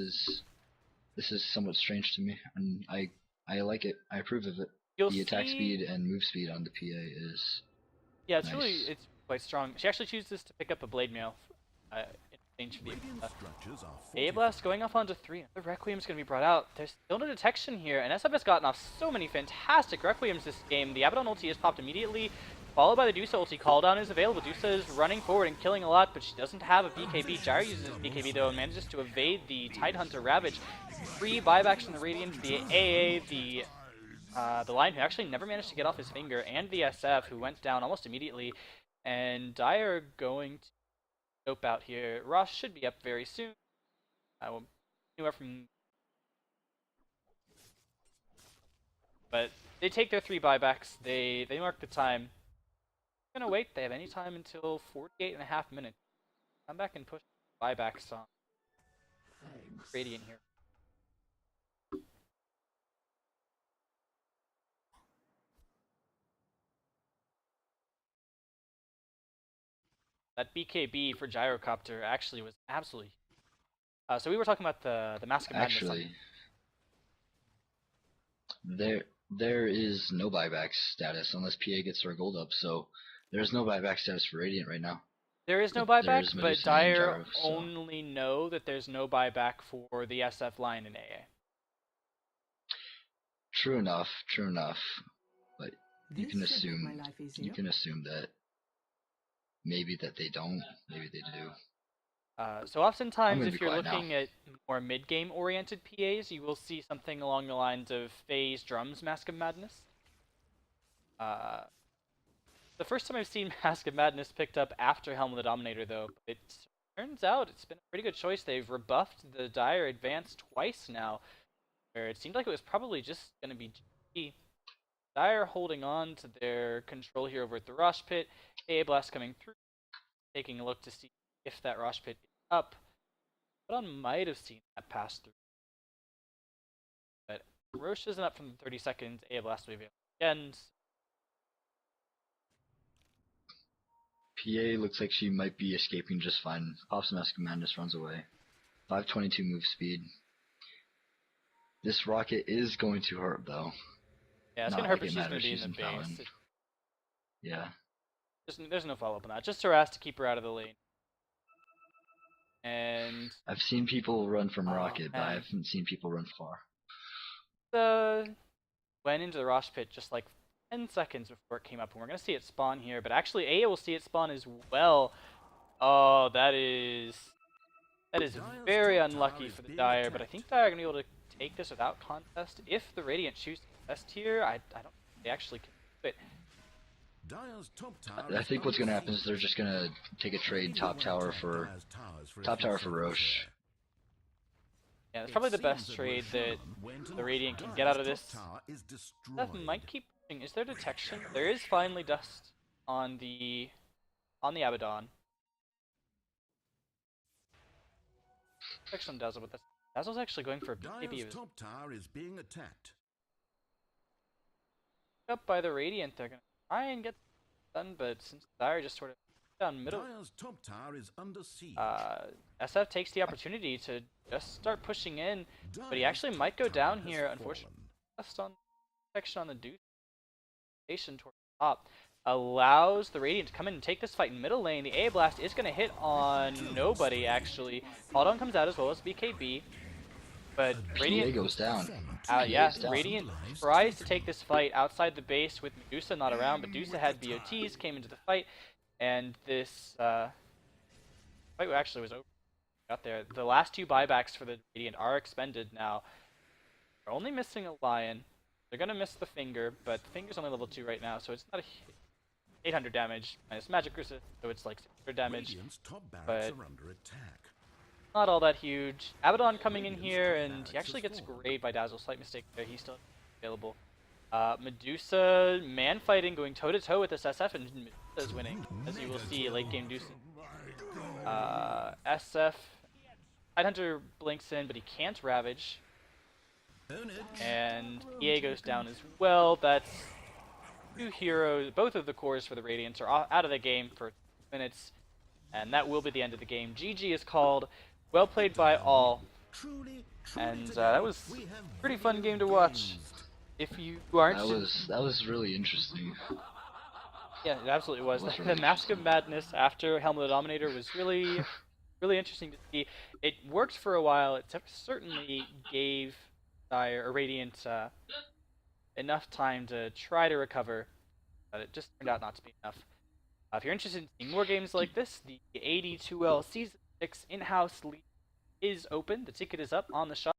is somewhat strange to me, and I like it. I approve of it. The attack speed and move speed on the PA is yeah, it's nice. it's quite strong. She actually chooses to pick up a Blade Mail in exchange for the A-Blast going off onto 3. The Requiem's going to be brought out. There's still no detection here, and SF has gotten off so many fantastic Requiems this game. The Abaddon ulti is popped immediately, followed by the Dusa ulti. Cooldown is available. Dusa is running forward and killing a lot, but she doesn't have a BKB. Gyre uses his BKB though and manages to evade the Tidehunter Ravage. 3 buybacks from the Radiant, the AA, the Lion, who actually never managed to get off his finger, and the SF, who went down almost immediately. And Dire are going to scope out here. Rosh should be up very soon. Anywhere from, but they take their 3 buybacks. They mark the time. They're gonna wait. They have any time until 48.5 minutes. Come back and push buybacks on Radiant here. That BKB for Gyrocopter actually was absolutely. So we were talking about the Mask of Madness. Actually, there is no buyback status unless PA gets their gold up. So there's no buyback status for Radiant right now. There is no buyback, but Dire only know that there's no buyback for the SF line in AA. True enough. But you can assume that maybe that they don't, maybe they do. So oftentimes, if you're looking at more mid-game oriented PAs, you will see something along the lines of FaZe Drums Mask of Madness. The first time I've seen Mask of Madness picked up after Helm of the Dominator, though, it turns out it's been a pretty good choice. They've rebuffed the Dire advance twice now, where it seemed like it was probably just going to be GG. Dire holding on to their control here over at the Rosh Pit. AA Blast coming through, taking a look to see if that Rosh Pit is up. Abaddon might have seen that pass through. But Rosh isn't up from the 30 seconds. AA Blast will be available again. PA looks like she might be escaping just fine. Pops Mask of Madness, runs away. 522 move speed. This rocket is going to hurt, though. Yeah, it's going to hurt, but she's going to be in the base. Yeah. There's no follow-up on that. Just harass to keep her out of the lane. And I've seen people run from rocket, but I haven't seen people run far. Went into the Rosh Pit just like 10 seconds before it came up, and we're going to see it spawn here, but actually AA will see it spawn as well. Oh, that is very unlucky for the Dire, but I think Dire are going to be able to take this without contest. If the Radiant choose to contest here, I don't think they actually can do it. I think what's going to happen is they're just going to take a trade top tower for Rosh. Yeah, that's probably the best trade that the Radiant can get out of this. That might keep pushing. Is there detection? There is finally dust on the Abaddon. Detection on Dazzle, but Dazzle's actually going for a BKB. Top tower is being attacked. Up by the Radiant, they're gonna try and get done, but since Dire just sort of down middle, top tower is under siege. SF takes the opportunity to just start pushing in, but he actually might go down here. Unfortunately, just on protection on the Deuce station toward the top allows the Radiant to come in and take this fight in middle lane. The A Blast is going to hit on nobody actually. Abaddon comes out as well as BKB, but Radiant goes down. Yeah, Radiant tries to take this fight outside the base with Medusa not around. Medusa had BOTs, came into the fight, and this fight actually was over. Got there. The last 2 buybacks for the Radiant are expended now. They're only missing a Lion. They're gonna miss the Finger, but the Finger's only level 2 right now, so it's not a 800 damage minus Magic Resist, so it's like 600 damage. But not all that huge. Abaddon coming in here, and he actually gets grayed by Dazzle. Slight mistake there. He's still available. Medusa man fighting, going toe to toe with this SF, and Medusa is winning, as you will see late game Deuce. SF Tidehunter blinks in, but he can't Ravage. And EA goes down as well. That's 2 heroes. Both of the cores for the Radiants are out of the game for minutes, and that will be the end of the game. GG is called. Well played by all, and that was a pretty fun game to watch. If you aren't, that was really interesting. Yeah, it absolutely was. The Mask of Madness after Helm of the Dominator was really interesting to see. It worked for a while. It certainly gave Dire or Radiant enough time to try to recover, but it just turned out not to be enough. If you're interested in seeing more games like this, the AD2L Season 6 in-house league is open. The ticket is up on the shop.